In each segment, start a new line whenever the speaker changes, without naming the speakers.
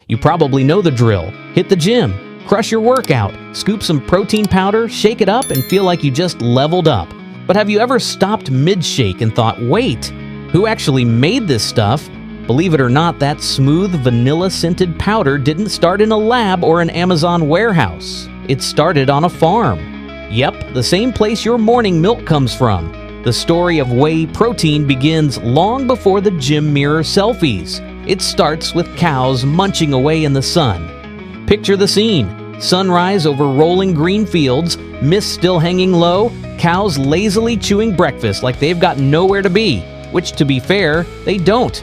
You probably know the drill. Hit the gym, crush your workout, scoop some protein powder, shake it up, and feel like you just leveled up. But have you ever stopped mid-shake and thought, wait, who actually made this stuff? Believe it or not, that smooth vanilla-scented powder didn't start in a lab or an Amazon warehouse. It started on a farm. Yep, the same place your morning milk comes from. The story of whey protein begins long before the gym mirror selfies. It starts with cows munching away in the sun. Picture the scene. Sunrise over rolling green fields, mist still hanging low, cows lazily chewing breakfast like they've got nowhere to be, which, to be fair, they don't.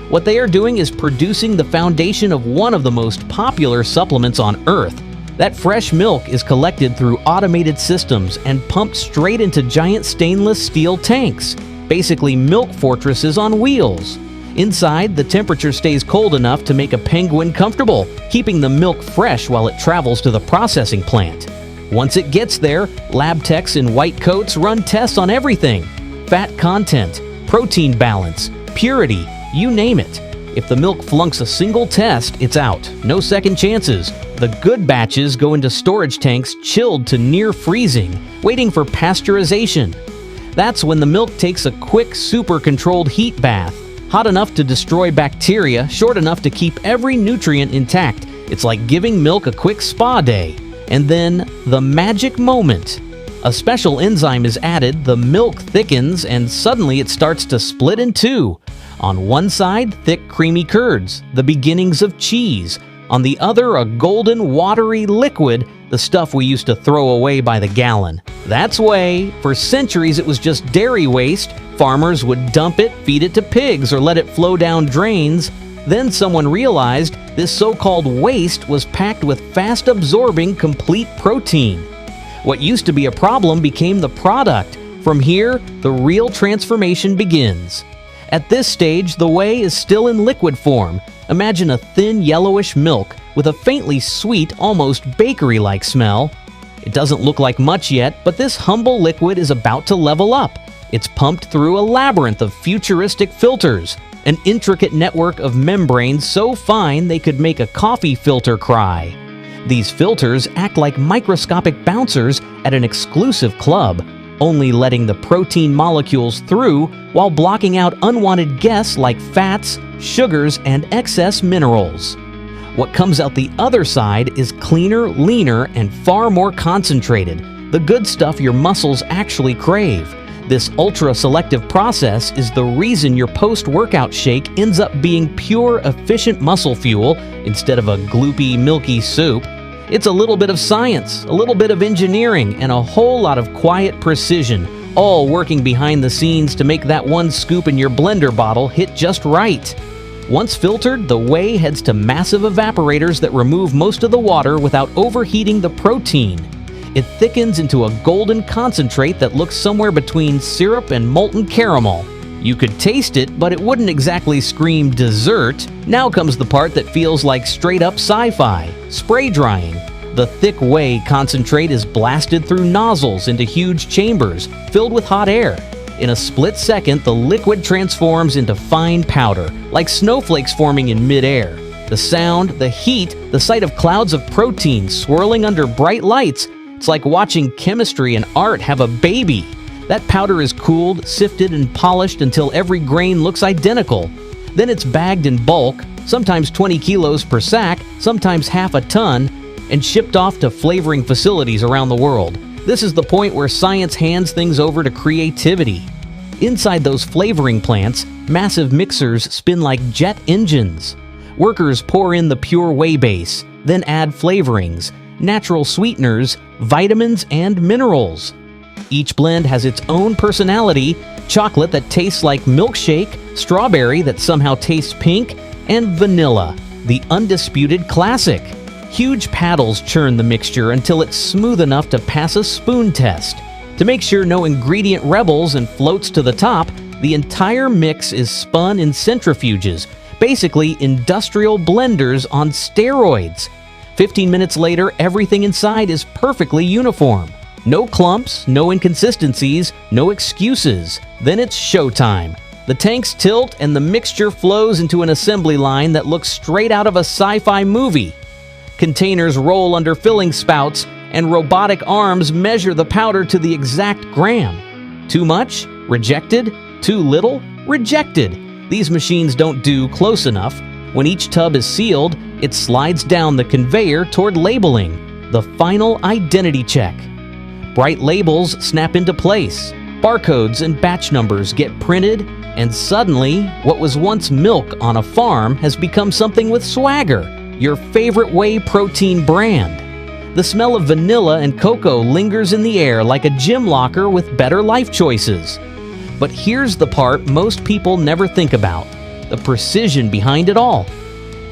What they are doing is producing the foundation of one of the most popular supplements on Earth. That fresh milk is collected through automated systems and pumped straight into giant stainless steel tanks, basically milk fortresses on wheels. Inside, the temperature stays cold enough to make a penguin comfortable, keeping the milk fresh while it travels to the processing plant. Once it gets there, lab techs in white coats run tests on everything: fat content, protein balance, purity, you name it. If the milk flunks a single test, it's out. No second chances. The good batches go into storage tanks chilled to near freezing, waiting for pasteurization. That's when the milk takes a quick, super-controlled heat bath. Hot enough to destroy bacteria, short enough to keep every nutrient intact. It's like giving milk a quick spa day. And then, the magic moment. A special enzyme is added, the milk thickens, and suddenly it starts to split in two. On one side, thick creamy curds, the beginnings of cheese. On the other, a golden, watery liquid, the stuff we used to throw away by the gallon. That's whey. For centuries, it was just dairy waste. Farmers would dump it, feed it to pigs, or let it flow down drains. Then someone realized this so-called waste was packed with fast-absorbing, complete protein. What used to be a problem became the product. From here, the real transformation begins. At this stage, the whey is still in liquid form. Imagine a thin yellowish milk with a faintly sweet, almost bakery-like smell. It doesn't look like much yet, but this humble liquid is about to level up. It's pumped through a labyrinth of futuristic filters, an intricate network of membranes so fine they could make a coffee filter cry. These filters act like microscopic bouncers at an exclusive club, only letting the protein molecules through while blocking out unwanted guests like fats, sugars, and excess minerals. What comes out the other side is cleaner, leaner, and far more concentrated, the good stuff your muscles actually crave. This ultra-selective process is the reason your post-workout shake ends up being pure, efficient muscle fuel instead of a gloopy, milky soup. It's a little bit of science, a little bit of engineering, and a whole lot of quiet precision, all working behind the scenes to make that one scoop in your blender bottle hit just right. Once filtered, the whey heads to massive evaporators that remove most of the water without overheating the protein. It thickens into a golden concentrate that looks somewhere between syrup and molten caramel. You could taste it, but it wouldn't exactly scream dessert. Now comes the part that feels like straight-up sci-fi: spray drying. The thick whey concentrate is blasted through nozzles into huge chambers filled with hot air. In a split second, the liquid transforms into fine powder, like snowflakes forming in mid-air. The sound, the heat, the sight of clouds of protein swirling under bright lights. It's like watching chemistry and art have a baby. That powder is cooled, sifted, and polished until every grain looks identical. Then it's bagged in bulk, sometimes 20 kilos per sack, sometimes half a ton, and shipped off to flavoring facilities around the world. This is the point where science hands things over to creativity. Inside those flavoring plants, massive mixers spin like jet engines. Workers pour in the pure whey base, then add flavorings, natural sweeteners, vitamins, and minerals. Each blend has its own personality: chocolate that tastes like milkshake, strawberry that somehow tastes pink, and vanilla, the undisputed classic. Huge paddles churn the mixture until it's smooth enough to pass a spoon test. To make sure no ingredient rebels and floats to the top, the entire mix is spun in centrifuges, basically industrial blenders on steroids. 15 minutes later, everything inside is perfectly uniform. No clumps, no inconsistencies, no excuses. Then it's showtime. The tanks tilt and the mixture flows into an assembly line that looks straight out of a sci-fi movie. Containers roll under filling spouts, and robotic arms measure the powder to the exact gram. Too much? Rejected. Too little? Rejected. These machines don't do close enough. When each tub is sealed, it slides down the conveyor toward labeling, the final identity check. Bright labels snap into place. Barcodes and batch numbers get printed, and suddenly, what was once milk on a farm has become something with swagger, your favorite whey protein brand. The smell of vanilla and cocoa lingers in the air like a gym locker with better life choices. But here's the part most people never think about, the precision behind it all.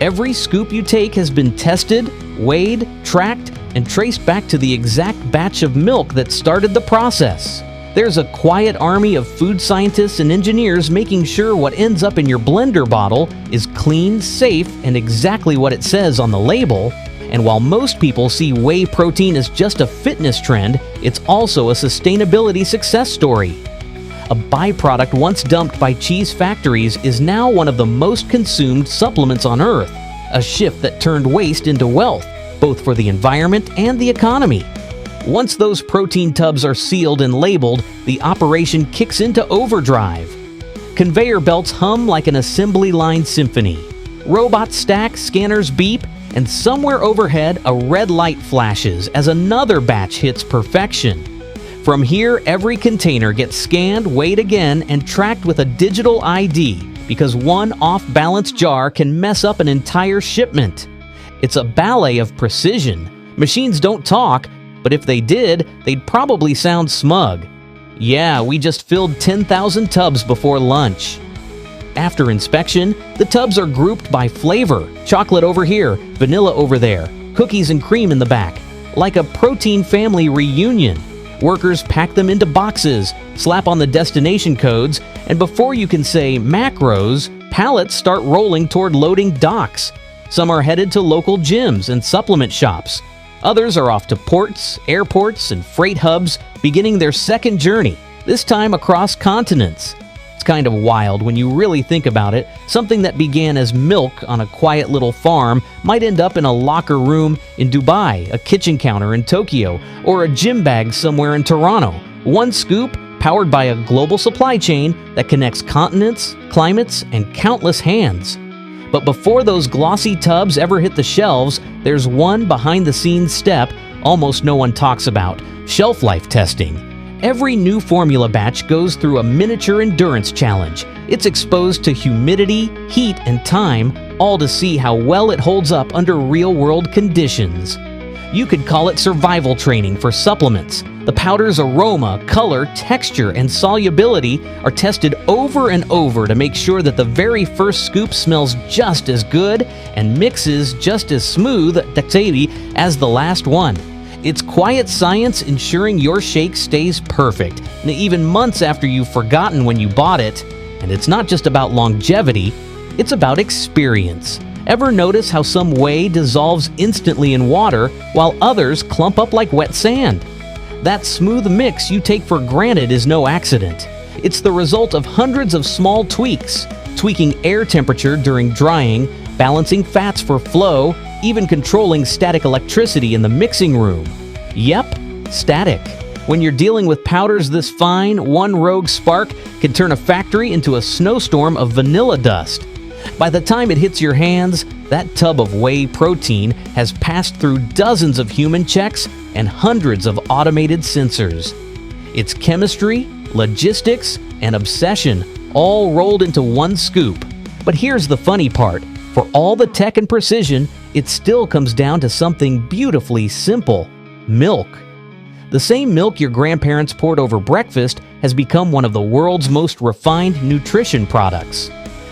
Every scoop you take has been tested, weighed, tracked, and traced back to the exact batch of milk that started the process. There's a quiet army of food scientists and engineers making sure what ends up in your blender bottle is clean, safe, and exactly what it says on the label. And while most people see whey protein as just a fitness trend, it's also a sustainability success story. A byproduct once dumped by cheese factories is now one of the most consumed supplements on Earth, a shift that turned waste into wealth, both for the environment and the economy. Once those protein tubs are sealed and labeled, the operation kicks into overdrive. Conveyor belts hum like an assembly line symphony. Robots stack, scanners beep, and somewhere overhead a red light flashes as another batch hits perfection. From here, every container gets scanned, weighed again, and tracked with a digital ID, because one off-balance jar can mess up an entire shipment. It's a ballet of precision. Machines don't talk, but if they did, they'd probably sound smug. Yeah, we just filled 10,000 tubs before lunch. After inspection, the tubs are grouped by flavor. Chocolate over here, vanilla over there, cookies and cream in the back. Like a protein family reunion. Workers pack them into boxes, slap on the destination codes, and before you can say macros, pallets start rolling toward loading docks. Some are headed to local gyms and supplement shops. Others are off to ports, airports, and freight hubs, beginning their second journey, this time across continents. It's kind of wild when you really think about it. Something that began as milk on a quiet little farm might end up in a locker room in Dubai, a kitchen counter in Tokyo, or a gym bag somewhere in Toronto. One scoop, powered by a global supply chain that connects continents, climates, and countless hands. But before those glossy tubs ever hit the shelves, there's one behind-the-scenes step almost no one talks about: shelf life testing. Every new formula batch goes through a miniature endurance challenge. It's exposed to humidity, heat, and time, all to see how well it holds up under real-world conditions. You could call it survival training for supplements. The powder's aroma, color, texture, and solubility are tested over and over to make sure that the very first scoop smells just as good and mixes just as smooth as the last one. It's quiet science ensuring your shake stays perfect, and even months after you've forgotten when you bought it. And it's not just about longevity, it's about experience. Ever notice how some whey dissolves instantly in water while others clump up like wet sand? That smooth mix you take for granted is no accident. It's the result of hundreds of small tweaks, tweaking air temperature during drying, balancing fats for flow, even controlling static electricity in the mixing room. Yep, static. When you're dealing with powders this fine, one rogue spark can turn a factory into a snowstorm of vanilla dust. By the time it hits your hands, that tub of whey protein has passed through dozens of human checks and hundreds of automated sensors. It's chemistry, logistics, and obsession all rolled into one scoop. But here's the funny part. For all the tech and precision, it still comes down to something beautifully simple: milk. The same milk your grandparents poured over breakfast has become one of the world's most refined nutrition products.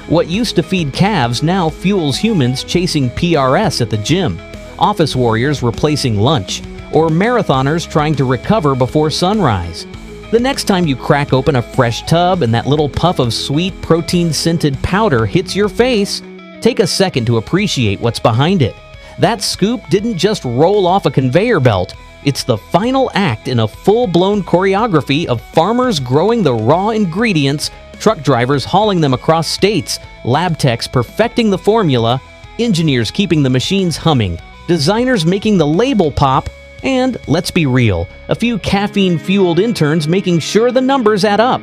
What used to feed calves now fuels humans chasing PRS at the gym, office warriors replacing lunch, or marathoners trying to recover before sunrise. The next time you crack open a fresh tub and that little puff of sweet protein-scented powder hits your face, take a second to appreciate what's behind it. That scoop didn't just roll off a conveyor belt. It's the final act in a full-blown choreography of farmers growing the raw ingredients truck drivers hauling them across states, lab techs perfecting the formula, engineers keeping the machines humming, designers making the label pop, and, let's be real, a few caffeine-fueled interns making sure the numbers add up.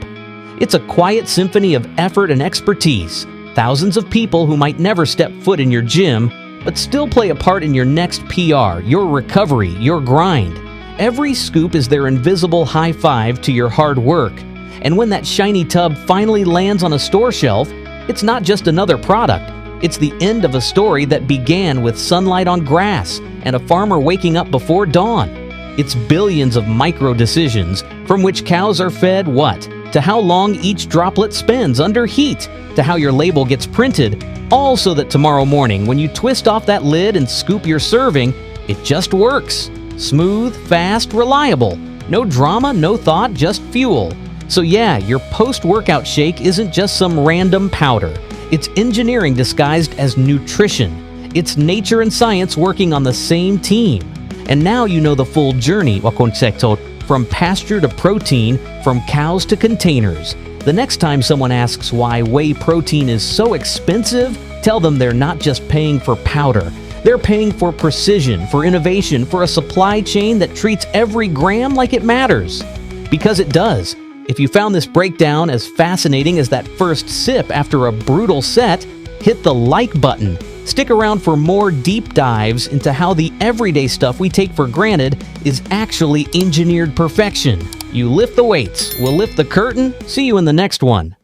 It's a quiet symphony of effort and expertise. Thousands of people who might never step foot in your gym, but still play a part in your next PR, your recovery, your grind. Every scoop is their invisible high five to your hard work. And when that shiny tub finally lands on a store shelf, it's not just another product. It's the end of a story that began with sunlight on grass and a farmer waking up before dawn. It's billions of micro decisions, from which cows are fed what, to how long each droplet spends under heat, to how your label gets printed, all so that tomorrow morning when you twist off that lid and scoop your serving, it just works. Smooth, fast, reliable. No drama, no thought, just fuel. So yeah, your post-workout shake isn't just some random powder. It's engineering disguised as nutrition. It's nature and science working on the same team. And now you know the full journey, from pasture to protein, from cows to containers. The next time someone asks why whey protein is so expensive, tell them they're not just paying for powder. They're paying for precision, for innovation, for a supply chain that treats every gram like it matters. Because it does. If you found this breakdown as fascinating as that first sip after a brutal set, hit the like button. Stick around for more deep dives into how the everyday stuff we take for granted is actually engineered perfection. You lift the weights, we'll lift the curtain. See you in the next one.